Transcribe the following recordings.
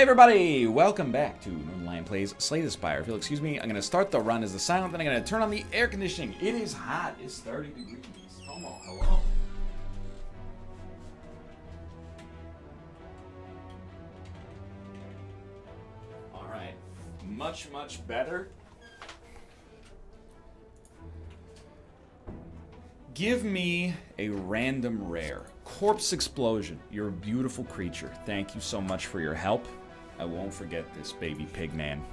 Hey everybody, welcome back to Northernlion Plays Slay the Spire. If you'll excuse me, I'm going to start the run as the silent, then I'm going to turn on the air conditioning. It is hot, it's 30 degrees. Come on, hello. Alright, much better. Give me a random rare. Corpse Explosion. You're a beautiful creature. Thank you so much for your help. I won't forget this, baby pig man.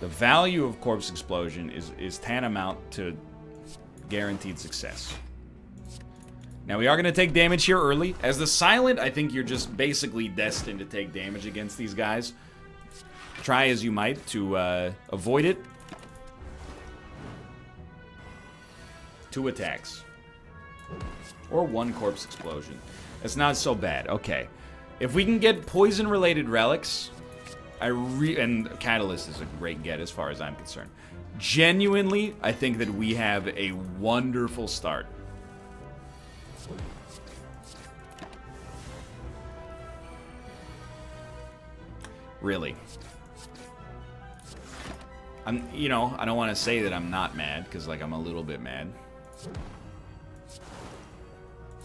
The value of Corpse Explosion is tantamount to guaranteed success. Now, we are going to take damage here early. As the Silent, I think you're just basically destined to take damage against these guys. Try as you might to avoid it. 2 attacks. Or 1 Corpse Explosion. That's not so bad. Okay. If we can get poison-related relics, and Catalyst is a great get as far as I'm concerned. Genuinely, I think that we have a wonderful start. Really. I don't want to say that I'm not mad, because, like, I'm a little bit mad.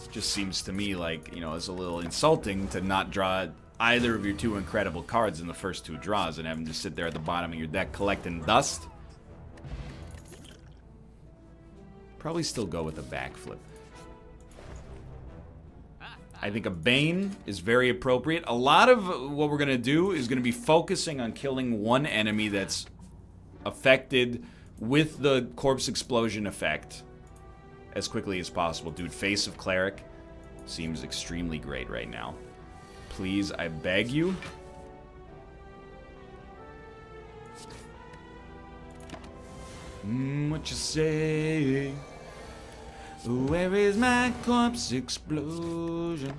Just seems to me like, it's a little insulting to not draw either of your 2 incredible cards in the first 2 draws and have them just sit there at the bottom of your deck collecting dust. Probably still go with a backflip. I think a Bane is very appropriate. A lot of what we're going to do is going to be focusing on killing one enemy that's affected with the Corpse Explosion effect as quickly as possible. Dude, Face of Cleric seems extremely great right now. Please, I beg you. What you say? Where is my Corpse Explosion?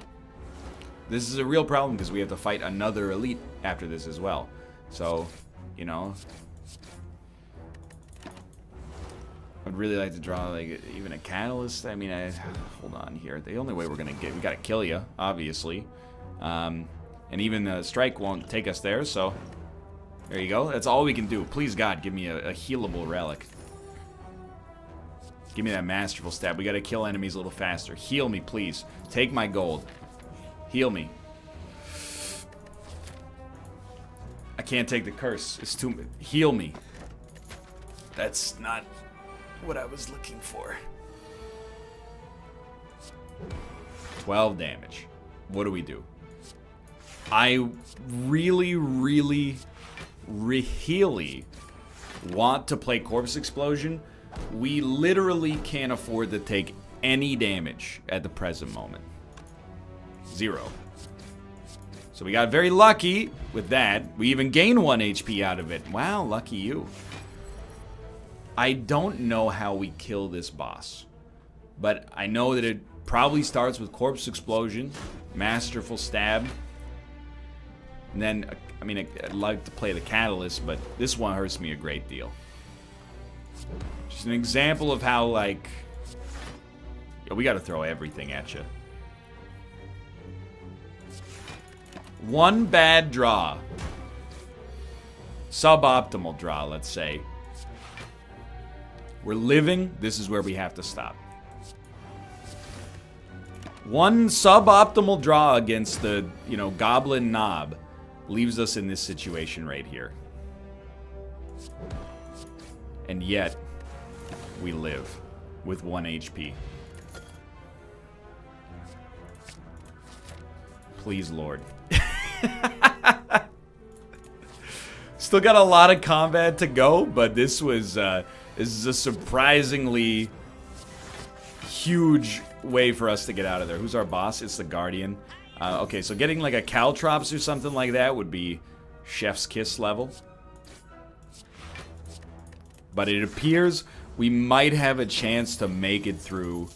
This is a real problem because we have to fight another elite after this as well. So, I'd really like to draw, like, even a Catalyst. I mean, hold on here. The only way we're gonna get, we gotta kill you, obviously. And even the strike won't take us there, so there you go. That's all we can do. Please, God, give me a healable relic. Give me that Masterful Stab. We gotta kill enemies a little faster. Heal me, please. Take my gold. Heal me. I can't take the curse. It's too... Heal me. That's not what I was looking for. 12 damage. What do we do? I really want to play Corpse Explosion. We literally can't afford to take any damage at the present moment. 0. So we got very lucky with that. We even gained 1 HP out of it. Wow, lucky you. I don't know how we kill this boss, but I know that it probably starts with Corpse Explosion, Masterful Stab, and then, I mean, I'd like to play the Catalyst, but this one hurts me a great deal. Just an example of how, like, we gotta throw everything at you. 1 bad draw. Suboptimal draw, let's say. We're living, this is where we have to stop. 1 suboptimal draw against the, Goblin Knob leaves us in this situation right here. And yet, we live with 1 HP. Please, Lord. Still got a lot of combat to go, but this was, this is a surprisingly huge way for us to get out of there. Who's our boss? It's the Guardian. Okay, so getting like a Caltrops or something like that would be Chef's Kiss level. But it appears we might have a chance to make it through.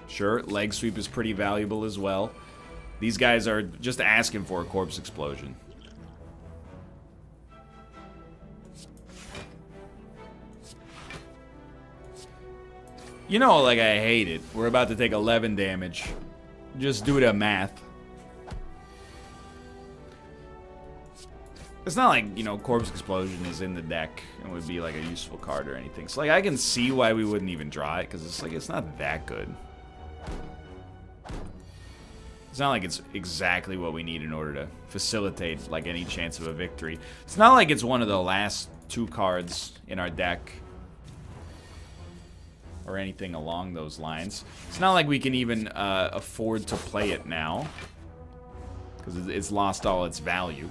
Sure, Leg Sweep is pretty valuable as well. These guys are just asking for a Corpse Explosion. You know, like, I hate it. We're about to take 11 damage. Just do the math. It's not like, you know, Corpse Explosion is in the deck and would be like a useful card or anything. So, like, I can see why we wouldn't even draw it, because it's like, it's not that good. It's not like it's exactly what we need in order to facilitate, like, any chance of a victory. It's not like it's one of the last 2 cards in our deck or anything along those lines. It's not like we can even afford to play it now, because it's lost all its value.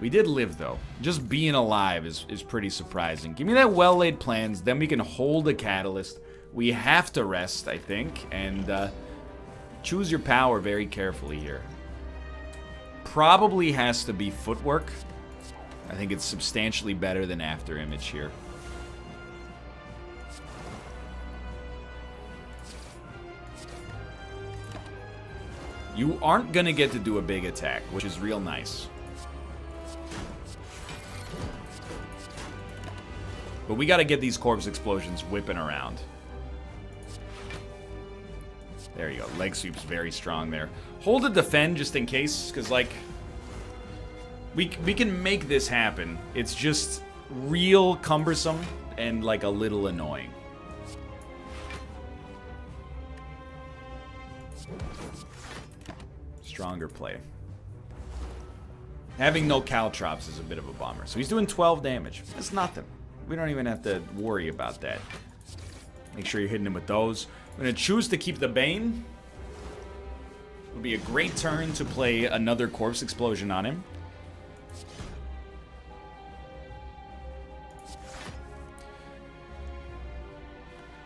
We did live, though. Just being alive is pretty surprising. Give me that well-laid plans, then we can hold a catalyst. We have to rest, I think, and choose your power very carefully here. Probably has to be footwork. I think it's substantially better than After Image here. You aren't going to get to do a big attack, which is real nice. But we got to get these Corpse Explosions whipping around. There you go. Leg sweep's very strong there. Hold a defend just in case, because, like, we can make this happen. It's just real cumbersome and, like, a little annoying. Stronger play. Having no caltrops is a bit of a bummer. So he's doing 12 damage. That's nothing. We don't even have to worry about that. Make sure you're hitting him with those. I'm going to choose to keep the Bane. It would be a great turn to play another Corpse Explosion on him.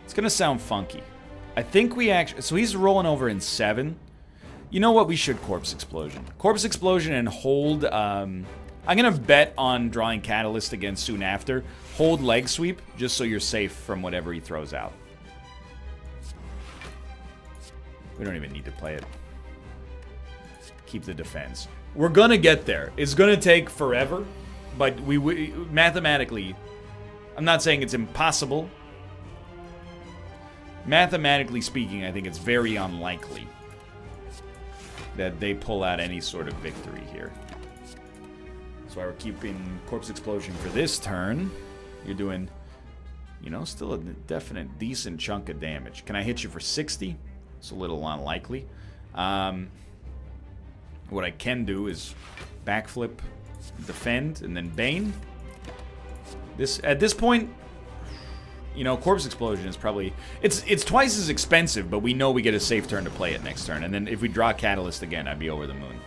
It's going to sound funky. I think we actually... So he's rolling over in 7. You know what? We should Corpse Explosion. Corpse Explosion and hold... I'm going to bet on drawing Catalyst again soon after. Hold Leg Sweep, just so you're safe from whatever he throws out. We don't even need to play it. Keep the defense. We're going to get there. It's going to take forever, but we mathematically... I'm not saying it's impossible. Mathematically speaking, I think it's very unlikely that they pull out any sort of victory here. That's why we're keeping Corpse Explosion for this turn. You're doing, you know, still a definite decent chunk of damage. Can I hit you for 60? It's a little unlikely. What I can do is backflip, defend, and then Bane. At this point, you know, Corpse Explosion is probably... It's twice as expensive, but we know we get a safe turn to play it next turn. And then if we draw Catalyst again, I'd be over the moon.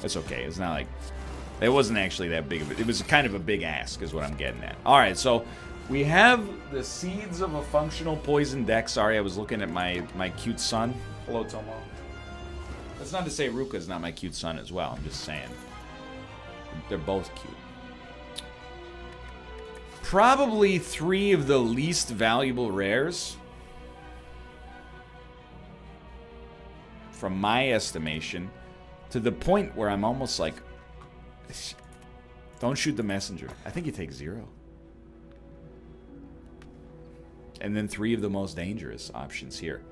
That's okay. It's not like... It wasn't actually that big of it. It was kind of a big ask is what I'm getting at. Alright, so we have the seeds of a functional poison deck. Sorry, I was looking at my cute son. Hello, Tomo. That's not to say Ruka's not my cute son as well. I'm just saying. They're both cute. Probably 3 of the least valuable rares, from my estimation, to the point where I'm almost like, don't shoot the messenger. I think you take 0. And then 3 of the most dangerous options here.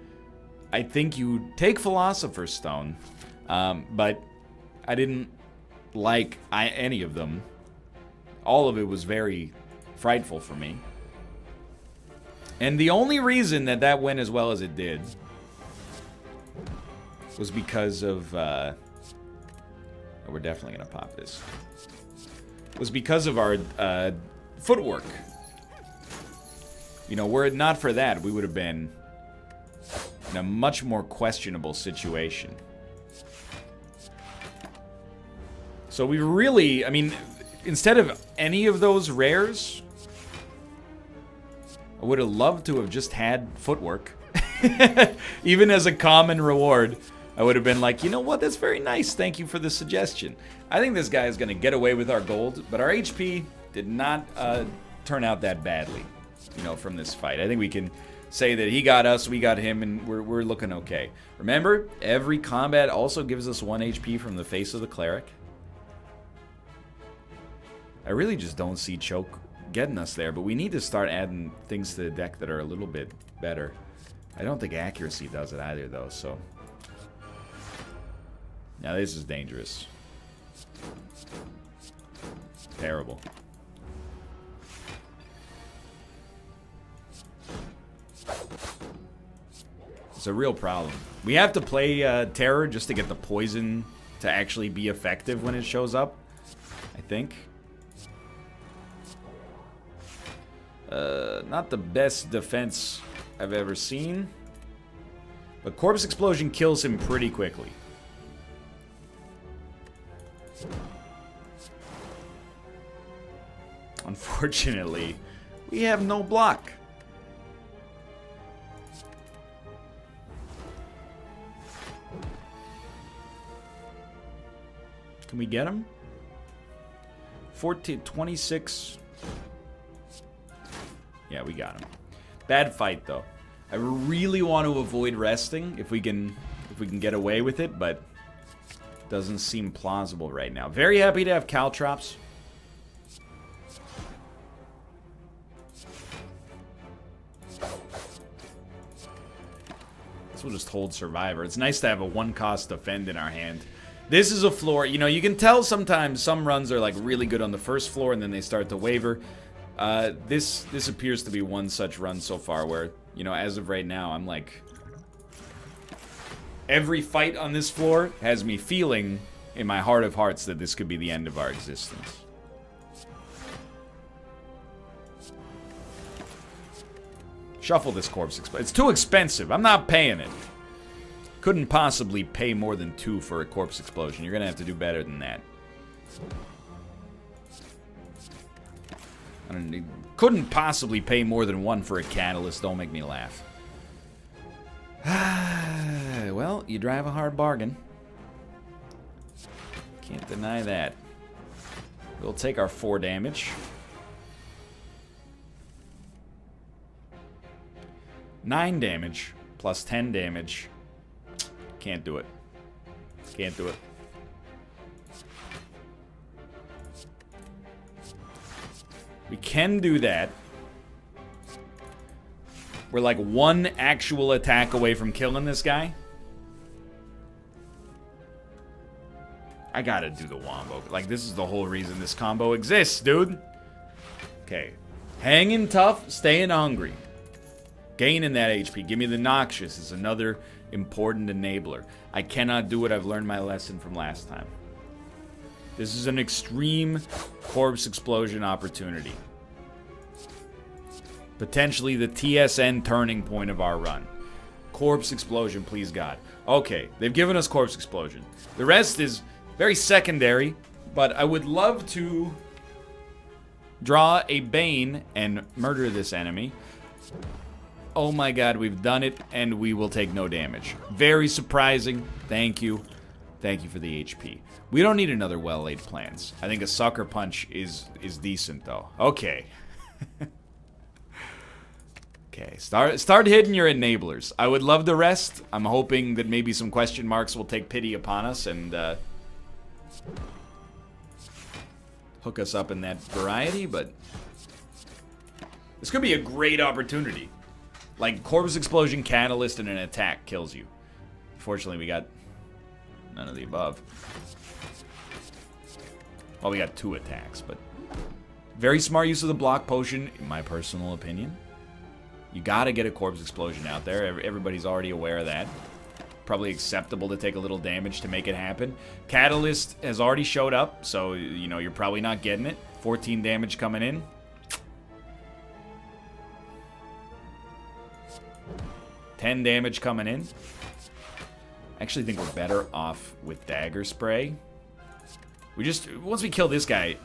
I think you take Philosopher's Stone, but I didn't like any of them. All of it was very frightful for me. And the only reason that went as well as it did was because of... we're definitely going to pop this. Was because of our footwork. You know, were it not for that, we would have been in a much more questionable situation. So we really, I mean, instead of any of those rares, I would have loved to have just had footwork. Even as a common reward, I would have been like, you know what, that's very nice. Thank you for the suggestion. I think this guy is going to get away with our gold, but our HP did not turn out that badly, you know, from this fight. I think we can say that he got us, we got him, and we're looking okay. Remember, every combat also gives us 1 HP from the face of the cleric. I really just don't see Choke getting us there, but we need to start adding things to the deck that are a little bit better. I don't think accuracy does it either, though, so... Now, this is dangerous. Terrible. It's a real problem. We have to play Terror just to get the poison to actually be effective when it shows up, I think. Not the best defense I've ever seen. But Corpse Explosion kills him pretty quickly. Unfortunately, we have no block. Can we get him? 14, 26. Yeah, we got him. Bad fight, though. I really want to avoid resting if we can get away with it, but doesn't seem plausible right now. Very happy to have Caltrops. This will just hold Survivor. It's nice to have a one-cost defend in our hand. This is a floor, you know, you can tell sometimes some runs are like really good on the first floor and then they start to waver. This appears to be one such run so far where, you know, as of right now, I'm like... Every fight on this floor has me feeling in my heart of hearts that this could be the end of our existence. Shuffle this Corpse Explosion. It's too expensive. I'm not paying it. Couldn't possibly pay more than 2 for a Corpse Explosion. You're gonna have to do better than that. Couldn't possibly pay more than 1 for a Catalyst. Don't make me laugh. Well, you drive a hard bargain. Can't deny that. We'll take our 4 damage. 9 damage plus 10 damage. Can't do it. Can't do it. We can do that. We're like 1 actual attack away from killing this guy. I gotta do the wombo. Like, this is the whole reason this combo exists, dude. Okay. Hanging tough, staying hungry. Gaining that HP. Give me the Noxious is another important enabler. I cannot do it. I've learned my lesson from last time. This is an extreme Corpse Explosion opportunity. Potentially the TSN turning point of our run. Corpse Explosion, please God. Okay, they've given us Corpse Explosion. The rest is very secondary, but I would love to draw a Bane and murder this enemy. Oh my God, we've done it, and we will take no damage. Very surprising. Thank you. Thank you for the HP. We don't need another well-laid plans. I think a Sucker Punch is decent, though. Okay. Okay, start hitting your enablers. I would love the rest. I'm hoping that maybe some question marks will take pity upon us and hook us up in that variety, but this could be a great opportunity. Like, Corpse Explosion, Catalyst, and an attack kills you. Unfortunately, we got none of the above. Well, we got 2 attacks, but... Very smart use of the block potion, in my personal opinion. You gotta get a Corpse Explosion out there. Everybody's already aware of that. Probably acceptable to take a little damage to make it happen. Catalyst has already showed up, so, you know, you're probably not getting it. 14 damage coming in. $10 damage coming in. I actually think we're better off with Dagger Spray. Once we kill this guy,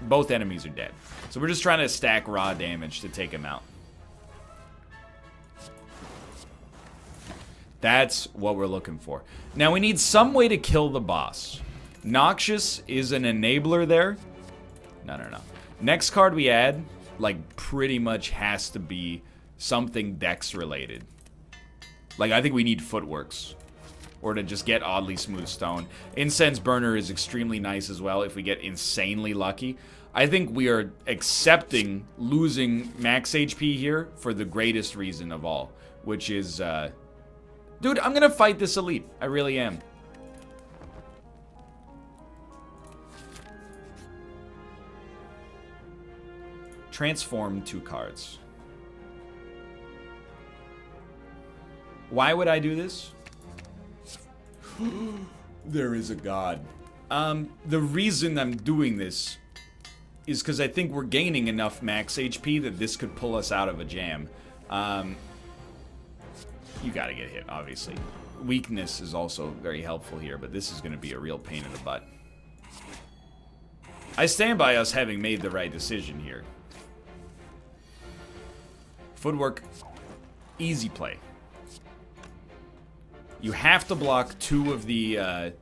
both enemies are dead. So we're just trying to stack raw damage to take him out. That's what we're looking for. Now we need some way to kill the boss. Noxious is an enabler there. No. Next card we add, like, pretty much has to be something Dex related. Like, I think we need Footworks. Or to just get Oddly Smooth Stone. Incense Burner is extremely nice as well if we get insanely lucky. I think we are accepting losing max HP here for the greatest reason of all, which is, dude, I'm gonna fight this elite. I really am. Transform 2 cards. Why would I do this? There is a god. The reason I'm doing this is because I think we're gaining enough max HP that this could pull us out of a jam. You gotta get hit, obviously. Weakness is also very helpful here, but this is gonna be a real pain in the butt. I stand by us having made the right decision here. Footwork, easy play. You have to block 2 of the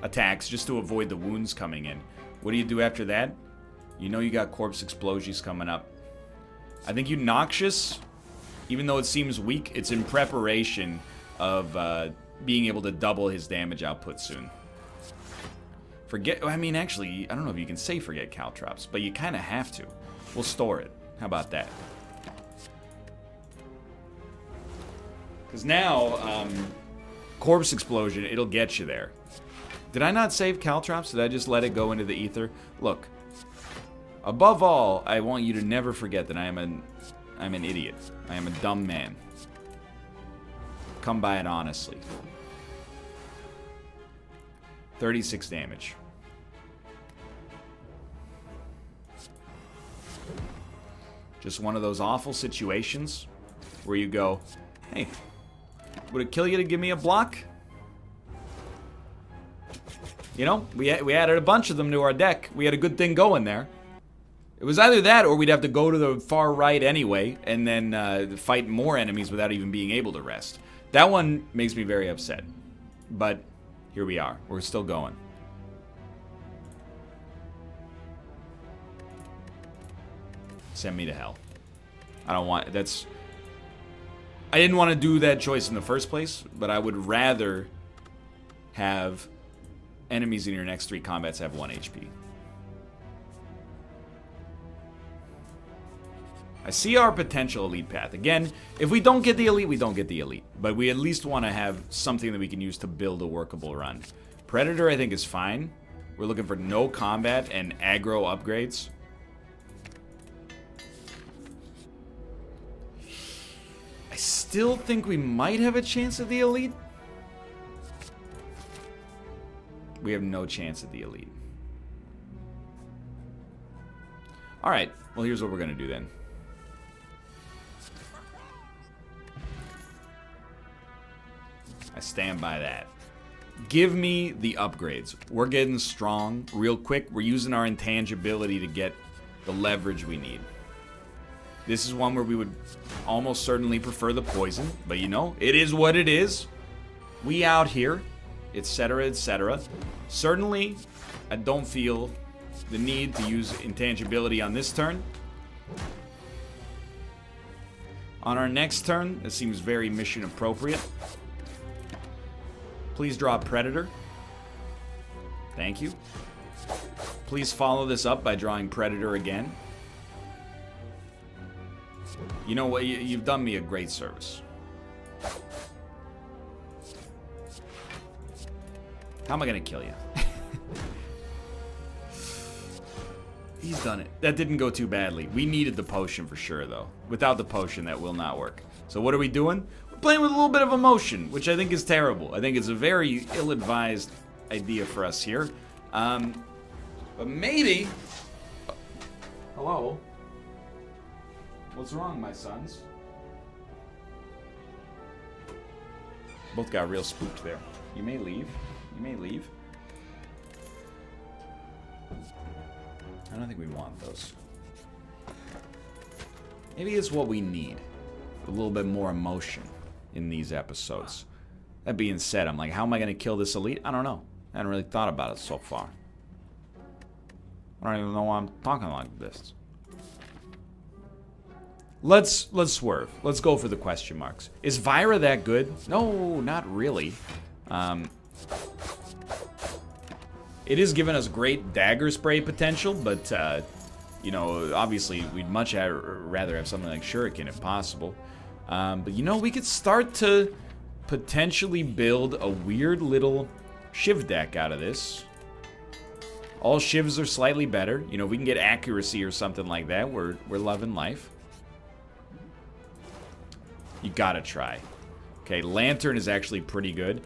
attacks just to avoid the wounds coming in. What do you do after that? You know you got Corpse Explosions coming up. I think you Noxious, even though it seems weak, it's in preparation of being able to double his damage output soon. I mean, actually, I don't know if you can say forget Caltrops, but you kind of have to. We'll store it. How about that? Because now, Corpse Explosion, it'll get you there. Did I not save Caltrops? Did I just let it go into the ether? Look, above all, I want you to never forget that I'm an idiot. I am a dumb man. Come by it honestly. 36 damage. Just one of those awful situations where you go, hey, would it kill you to give me a block? You know, we added a bunch of them to our deck. We had a good thing going there. It was either that or we'd have to go to the far right anyway and then fight more enemies without even being able to rest. That one makes me very upset. But here we are. We're still going. Send me to hell. I don't want... That's... I didn't want to do that choice in the first place, but I would rather have enemies in your next 3 combats have 1 HP. I see our potential elite path. Again, if we don't get the elite, we don't get the elite. But we at least want to have something that we can use to build a workable run. Predator, I think, is fine. We're looking for no combat and aggro upgrades. I still think we might have a chance at the elite. We have no chance at the elite. Alright, well here's what we're gonna do then. I stand by that. Give me the upgrades. We're getting strong real quick. We're using our intangibility to get the leverage we need. This is one where we would almost certainly prefer the poison, but you know, it is what it is. We out here, etc., etc. Certainly, I don't feel the need to use intangibility on this turn. On our next turn, it seems very mission appropriate. Please draw Predator. Thank you. Please follow this up by drawing Predator again. You know what? You've done me a great service. How am I going to kill you? He's done it. That didn't go too badly. We needed the potion for sure, though. Without the potion, that will not work. So what are we doing? We're playing with a little bit of emotion, which I think is terrible. I think it's a very ill-advised idea for us here. But maybe... Hello? What's wrong, my sons? Both got real spooked there. You may leave. You may leave. I don't think we want those. Maybe it's what we need. A little bit more emotion in these episodes. That being said, I'm like, how am I going to kill this elite? I don't know. I haven't really thought about it so far. I don't even know why I'm talking like this. Let's swerve. Let's go for the question marks. Is Vyra that good? No, not really. It is giving us great dagger spray potential, but You know, obviously, we'd much rather have something like Shuriken if possible. But, you know, we could start to potentially build a weird little Shiv deck out of this. All Shivs are slightly better. You know, if we can get accuracy or something like that, we're loving life. You gotta try. Okay, Lantern is actually pretty good.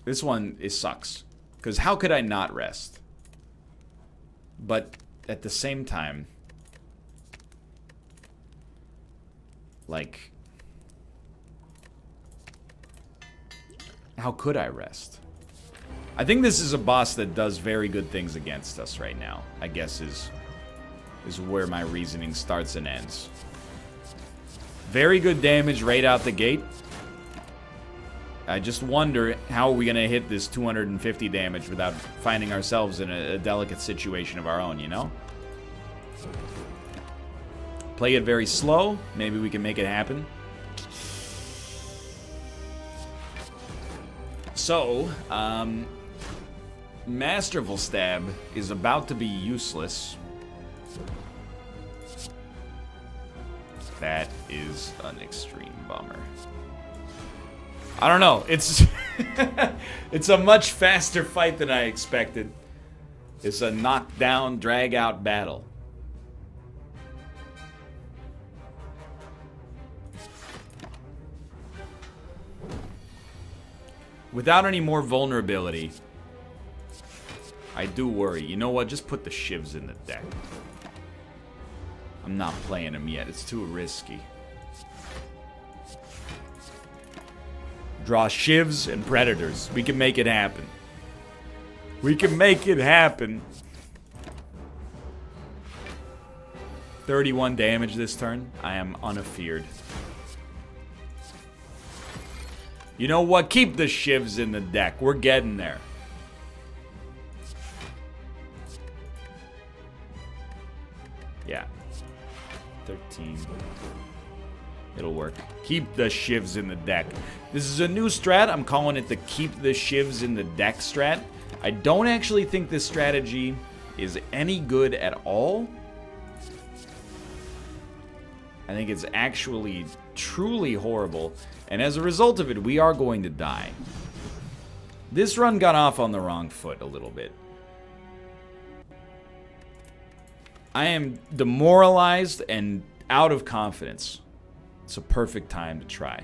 This one, it sucks. Because how could I not rest? But at the same time, like, how could I rest? I think this is a boss that does very good things against us right now, I guess is where my reasoning starts and ends. Very good damage right out the gate. I just wonder how are we going to hit this 250 damage without finding ourselves in a delicate situation of our own, you know? Play it very slow. Maybe we can make it happen. So, Masterful Stab is about to be useless. That is an extreme bummer. I don't know. It's it's a much faster fight than I expected. It's a knockdown, drag-out battle. Without any more vulnerability, I do worry. You know what? Just put the Shivs in the deck. I'm not playing them yet. It's too risky. Draw Shivs and Predators. We can make it happen. We can make it happen. 31 damage this turn. I am unafeared. You know what? Keep the Shivs in the deck. We're getting there. Yeah. 13. It'll work. Keep the Shivs in the deck. This is a new strat. I'm calling it the keep the Shivs in the deck strat. I don't actually think this strategy is any good at all. I think it's actually truly horrible. And as a result of it, we are going to die. This run got off on the wrong foot a little bit. I am demoralized and out of confidence. It's a perfect time to try.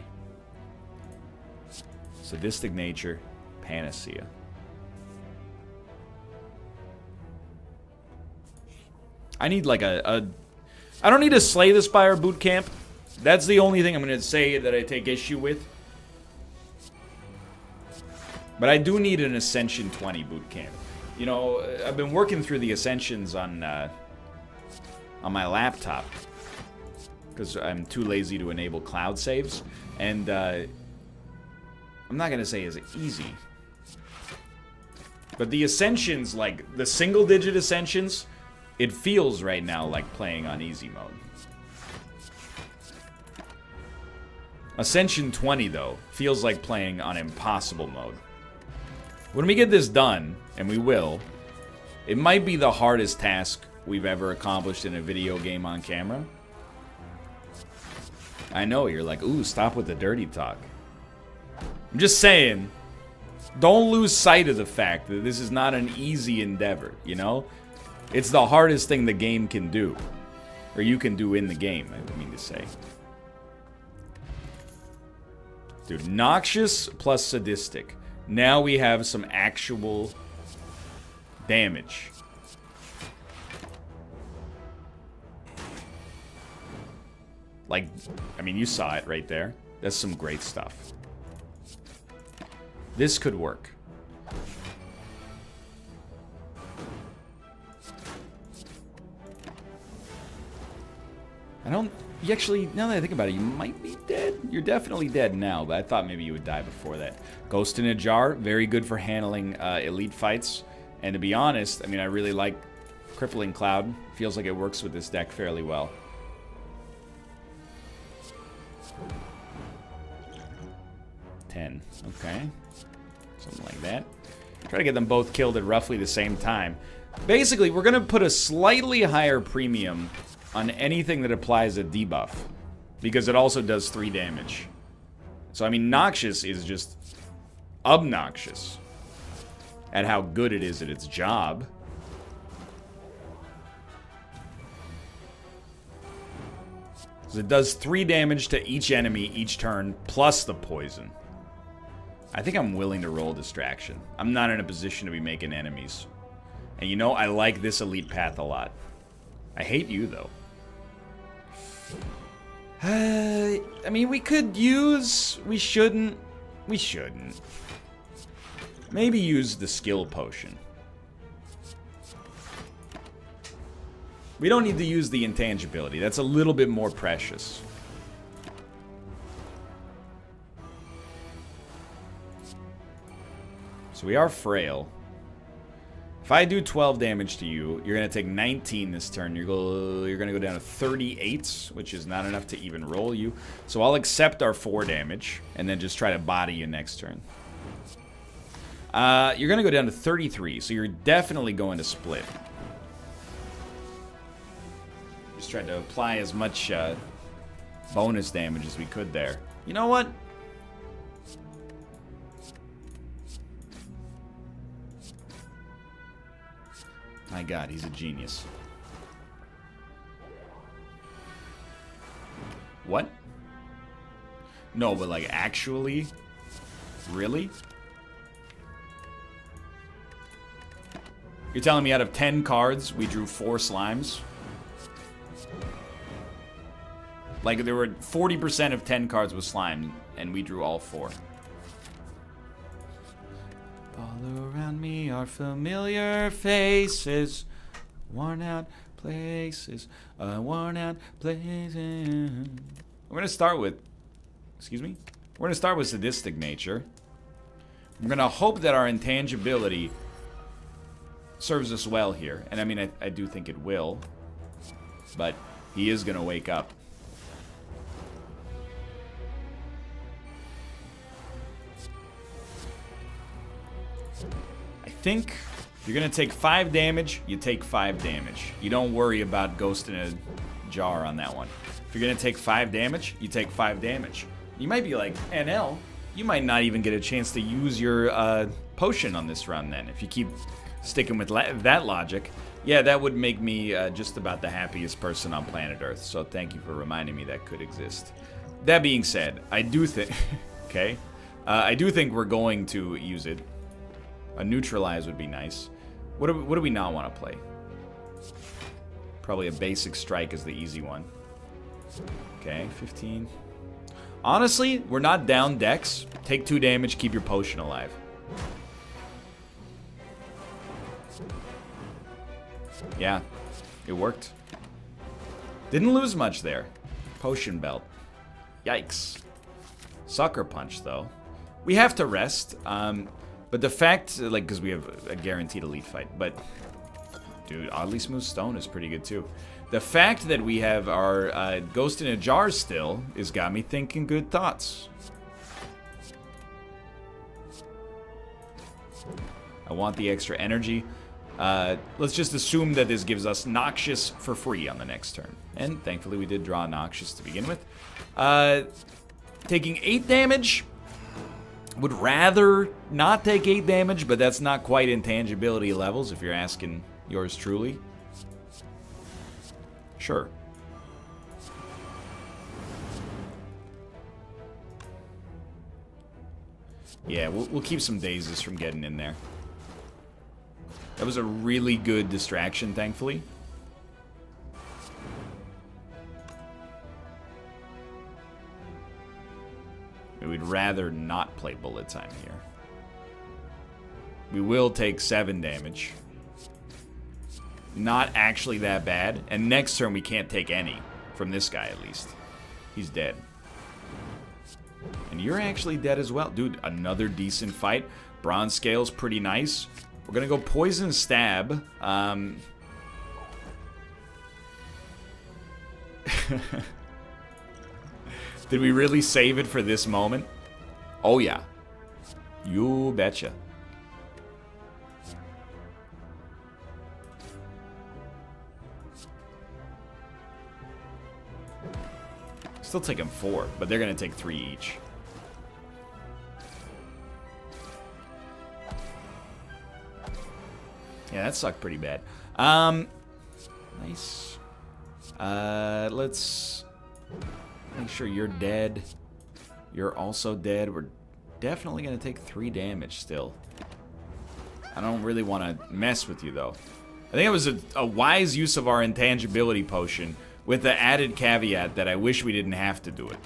Sadistic Nature, Panacea. I need like I don't need a Slay the Spire boot camp. That's the only thing I'm going to say that I take issue with. But I do need an Ascension 20 boot camp. You know, I've been working through the Ascensions on my laptop because I'm too lazy to enable cloud saves, and I'm not going to say it's easy. But the Ascensions, like the single-digit Ascensions, it feels right now like playing on easy mode. Ascension 20, though, feels like playing on impossible mode. When we get this done, and we will, it might be the hardest task we've ever accomplished in a video game on camera. I know, you're like, ooh, stop with the dirty talk. I'm just saying, don't lose sight of the fact that this is not an easy endeavor, you know? It's the hardest thing the game can do. Or you can do in the game, I mean to say. Dude, Noxious plus Sadistic. Now we have some actual damage. Like, I mean, you saw it right there. That's some great stuff. This could work. I don't... You actually, now that I think about it, you might be dead. You're definitely dead now, but I thought maybe you would die before that. Ghost in a Jar, very good for handling elite fights. And to be honest, I mean, I really like Crippling Cloud. Feels like it works with this deck fairly well. Okay. Something like that. Try to get them both killed at roughly the same time. Basically, we're going to put a slightly higher premium on anything that applies a debuff, because it also does 3 damage. So, I mean, Noxious is just obnoxious at how good it is at its job. So it does 3 damage to each enemy each turn, plus the poison. I think I'm willing to roll Distraction. I'm not in a position to be making enemies. And you know, I like this elite path a lot. I hate you, though. I mean, we could use... We shouldn't. We shouldn't. Maybe use the skill potion. We don't need to use the intangibility. That's a little bit more precious. So we are frail. If I do 12 damage to you, you're going to take 19 this turn. You're going to go down to 38, which is not enough to even roll you. So I'll accept our 4 damage and then just try to body you next turn. You're going to go down to 33, so you're definitely going to split. Just tried to apply as much bonus damage as we could there. You know what? My God, he's a genius. What? No, but like actually? Really? You're telling me out of 10 cards, we drew 4 slimes? Like there were 40% of 10 cards with slime, and we drew all 4. All around me are familiar faces, worn out places, worn out places. We're gonna start with, excuse me? We're gonna start with sadistic nature. We're gonna hope that our intangibility serves us well here. And I mean, I do think it will, but he is gonna wake up. I think if you're gonna take 5 damage, you take 5 damage. You don't worry about ghost in a jar on that one. If you're gonna take 5 damage, you take 5 damage. You might be like, NL, you might not even get a chance to use your potion on this run then. If you keep sticking with that logic, yeah, that would make me just about the happiest person on planet Earth. So thank you for reminding me that could exist. That being said, I do think, okay, I do think we're going to use it. A neutralize would be nice. What do we not want to play? Probably a basic strike is the easy one. Okay, 15. Honestly, we're not down decks. Take 2 damage, keep your potion alive. Yeah, it worked. Didn't lose much there. Potion belt. Yikes. Sucker punch, though. We have to rest. But the fact, like, because we have a guaranteed elite fight, but, dude, oddly smooth stone is pretty good, too. The fact that we have our ghost in a jar still has got me thinking good thoughts. I want the extra energy. Let's just assume that this gives us Noxious for free on the next turn. And thankfully we did draw Noxious to begin with. Taking 8 damage. Would rather not take 8 damage, but that's not quite intangibility levels if you're asking yours truly. Sure. Yeah, we'll keep some dazes from getting in there. That was a really good distraction, thankfully. We'd rather not play bullet time here. We will take 7 damage. Not actually that bad. And next turn we can't take any. From this guy at least. He's dead. And you're actually dead as well. Dude, another decent fight. Bronze scale's pretty nice. We're gonna go poison stab. Did we really save it for this moment? Oh yeah. You betcha. Still taking 4, but they're going to take 3 each. Yeah, that sucked pretty bad. Nice. Let's make sure you're dead. You're also dead. We're definitely going to take 3 damage still. I don't really want to mess with you, though. I think it was a wise use of our intangibility potion with the added caveat that I wish we didn't have to do it.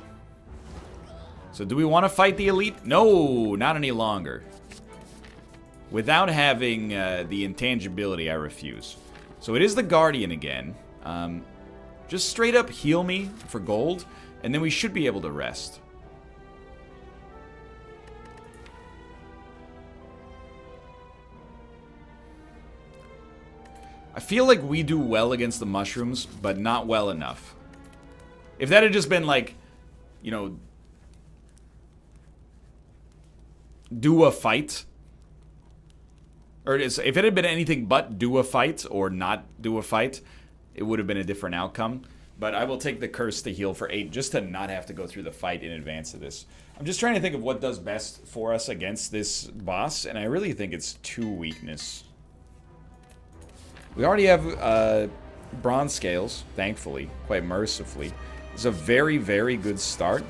So do we want to fight the elite? No, not any longer. Without having the intangibility, I refuse. So it is the Guardian again. Just straight up heal me for gold, and then we should be able to rest. I feel like we do well against the mushrooms, but not well enough. If that had just been like, you know, do a fight, or if it had been anything but do a fight or not do a fight, it would have been a different outcome. But I will take the curse to heal for 8 just to not have to go through the fight in advance of this. I'm just trying to think of what does best for us against this boss, and I really think it's 2 weakness. We already have bronze scales, thankfully, quite mercifully. It's a very, very good start.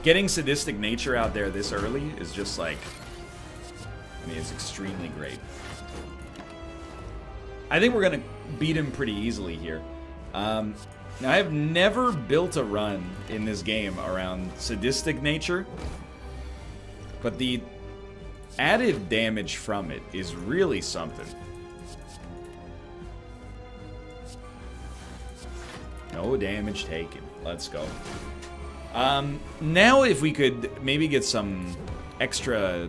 Getting sadistic nature out there this early is just like, I mean, it's extremely great. I think we're going to beat him pretty easily here. Now, I have never built a run in this game around sadistic nature, but the added damage from it is really something. No damage taken. Let's go. Now if we could maybe get some extra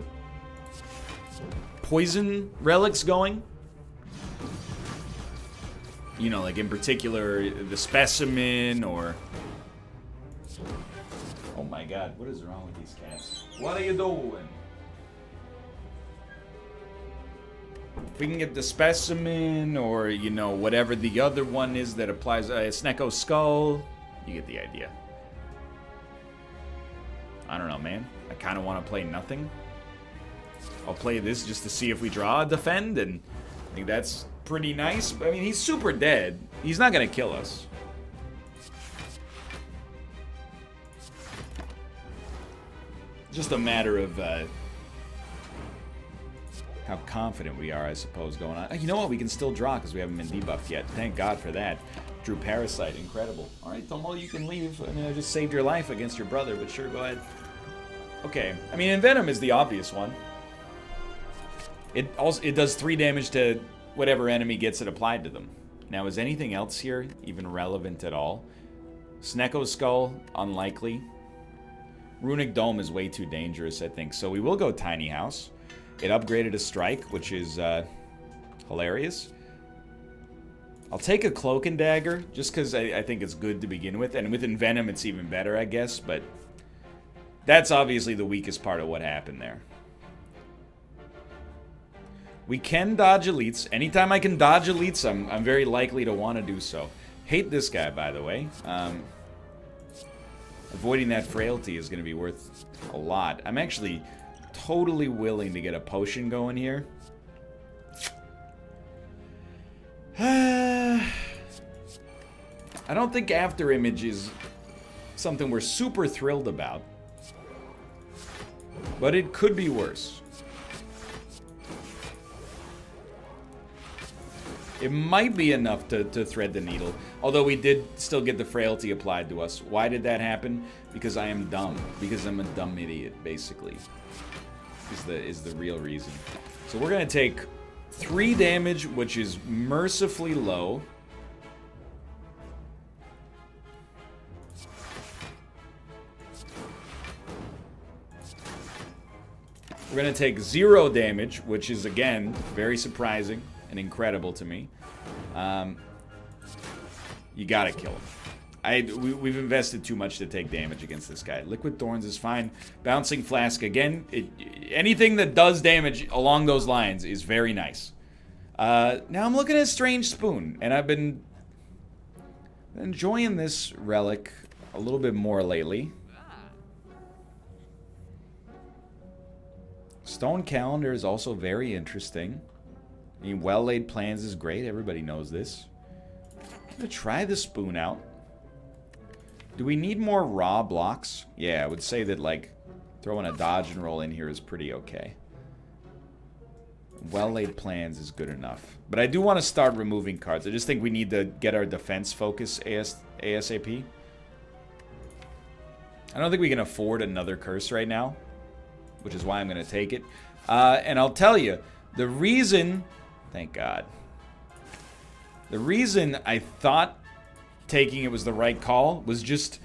poison relics going. You know, like in particular the specimen or... Oh my god, what is wrong with these cats? What are you doing? If we can get the specimen or, you know, whatever the other one is that applies, Snecko Skull, you get the idea. I don't know, man. I kind of want to play nothing. I'll play this just to see if we draw a defend, and I think that's pretty nice. I mean, he's super dead. He's not going to kill us. Just a matter of how confident we are, I suppose, going on. You know what? We can still draw because we haven't been debuffed yet. Thank God for that. Drew Parasite. Incredible. All right, Tomo, you can leave. I mean, I just saved your life against your brother, but sure, go ahead. Okay. I mean, Envenom is the obvious one. It does 3 damage to whatever enemy gets it applied to them. Now, is anything else here even relevant at all? Snecko Skull, unlikely. Runic Dome is way too dangerous, I think. So we will go Tiny House. It upgraded a strike, which is hilarious. I'll take a Cloak and Dagger, just because I think it's good to begin with. And with Envenom, it's even better, I guess. But that's obviously the weakest part of what happened there. We can dodge elites. Anytime I can dodge elites, I'm very likely to want to do so. Hate this guy, by the way. Avoiding that frailty is going to be worth a lot. I'm actually totally willing to get a potion going here. I don't think After Image is something we're super thrilled about. But it could be worse. It might be enough to thread the needle. Although we did still get the frailty applied to us. Why did that happen? Because I am dumb. Because I'm a dumb idiot, basically. Is the real reason. So we're going to take 3 damage, which is mercifully low. We're going to take 0 damage, which is, again, very surprising and incredible to me. You gotta kill him. We've invested too much to take damage against this guy. Liquid Thorns is fine. Bouncing Flask, again, anything that does damage along those lines is very nice. Now I'm looking at Strange Spoon, and I've been enjoying this relic a little bit more lately. Stone Calendar is also very interesting. I mean, Well-Laid Plans is great. Everybody knows this. I'm gonna try the Spoon out. Do we need more raw blocks? Yeah, I would say that, like, throwing a dodge and roll in here is pretty okay. Well-Laid Plans is good enough. But I do want to start removing cards. I just think we need to get our defense focus ASAP. I don't think we can afford another curse right now, which is why I'm going to take it. And I'll tell you, the reason... Thank God. The reason I thought taking it was the right call was just...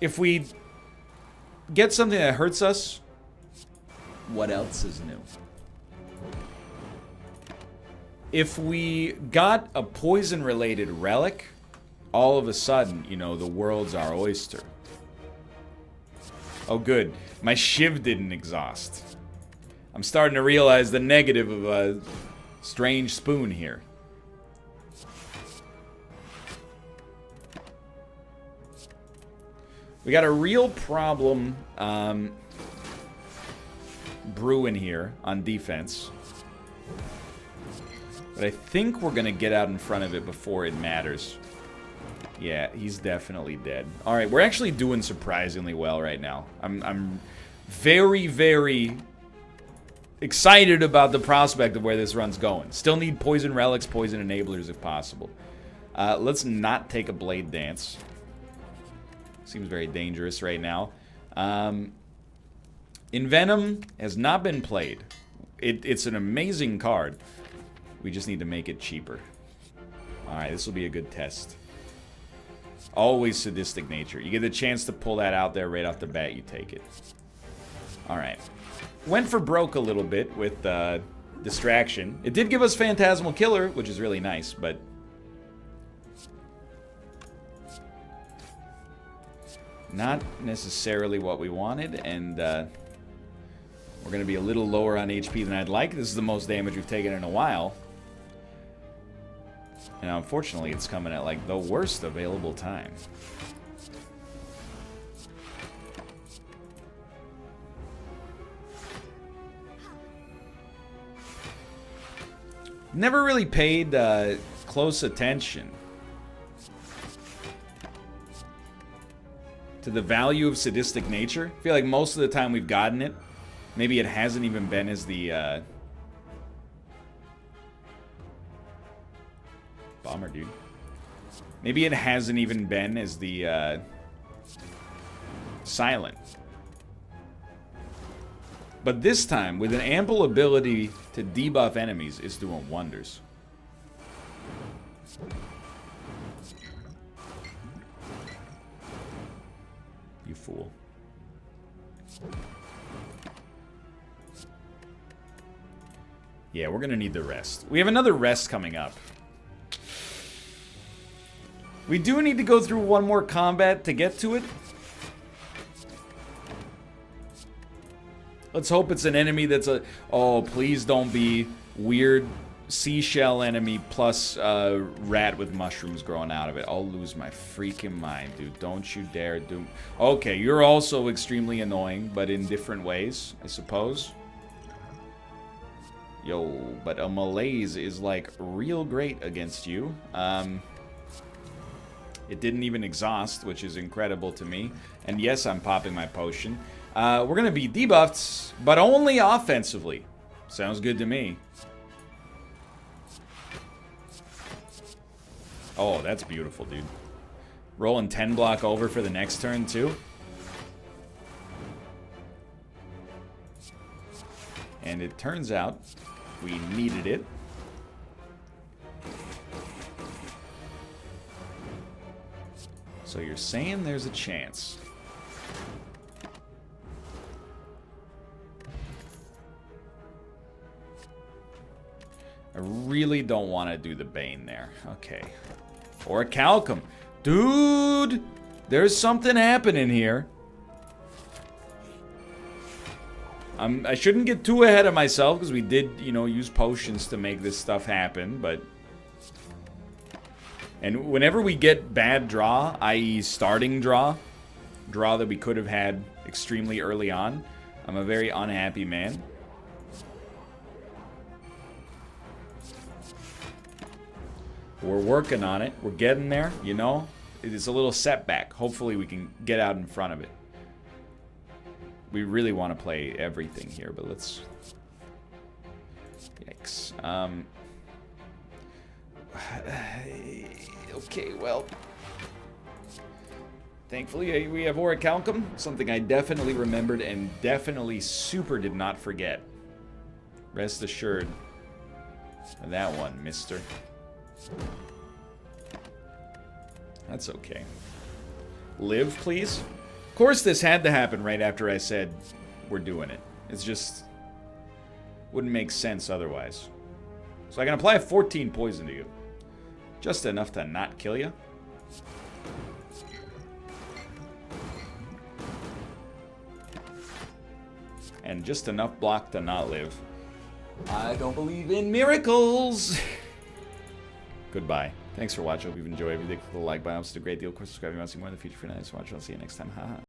If we get something that hurts us, what else is new? If we got a poison-related relic, all of a sudden, you know, the world's our oyster. Oh, good. My Shiv didn't exhaust. I'm starting to realize the negative of a Strange Spoon here. We got a real problem brewing here on defense. But I think we're going to get out in front of it before it matters. Yeah, he's definitely dead. Alright, we're actually doing surprisingly well right now. I'm very, very excited about the prospect of where this run's going. Still need poison relics, poison enablers if possible. Let's not take a Blade Dance. Seems very dangerous right now. Envenom has not been played. It's an amazing card. We just need to make it cheaper. Alright, this will be a good test. Always Sadistic Nature. You get the chance to pull that out there right off the bat, you take it. Alright. Went for broke a little bit with Distraction. It did give us Phantasmal Killer, which is really nice, but... not necessarily what we wanted, and we're going to be a little lower on HP than I'd like. This is the most damage we've taken in a while. And unfortunately, it's coming at, like, the worst available time. Never really paid close attention to the value of Sadistic Nature. I feel like most of the time we've gotten it. Maybe it hasn't even been as the... Bummer, dude. Maybe it hasn't even been as the Silent. But this time, with an ample ability to debuff enemies, it's doing wonders. You fool. Yeah, we're gonna need the rest. We have another rest coming up. We do need to go through one more combat to get to it. Let's hope it's an enemy that's a... Oh, please don't be weird seashell enemy plus rat with mushrooms growing out of it. I'll lose my freaking mind, dude. Don't you dare do... Okay, you're also extremely annoying, but in different ways, I suppose. Yo, but a malaise is, like, real great against you. It didn't even exhaust, which is incredible to me. And yes, I'm popping my potion. We're going to be debuffed, but only offensively. Sounds good to me. Oh, that's beautiful, dude. Rolling 10 block over for the next turn, too. And it turns out we needed it. So you're saying there's a chance. I really don't want to do the Bane there. Okay. Or a Calcum. Dude! There's something happening here. I shouldn't get too ahead of myself, because we did, you know, use potions to make this stuff happen, but... And whenever we get bad draw, i.e. starting draw that we could have had extremely early on, I'm a very unhappy man. We're working on it. We're getting there, you know? It is a little setback. Hopefully we can get out in front of it. We really want to play everything here, but let's... Yikes. Okay, well... Thankfully, we have Orichalcum, something I definitely remembered and definitely super did not forget. Rest assured of that one, mister. That's okay. Live, please. Of course, this had to happen right after I said we're doing it. It's just... wouldn't make sense otherwise. So I can apply 14 poison to you. Just enough to not kill you. And just enough block to not live. I don't believe in miracles! Goodbye. Thanks for watching. Hope you've enjoyed. If you did, click the like button. It's a great deal. Of course, subscribe if you want to see more in the future. For now, thanks for watching. I'll see you next time. Haha.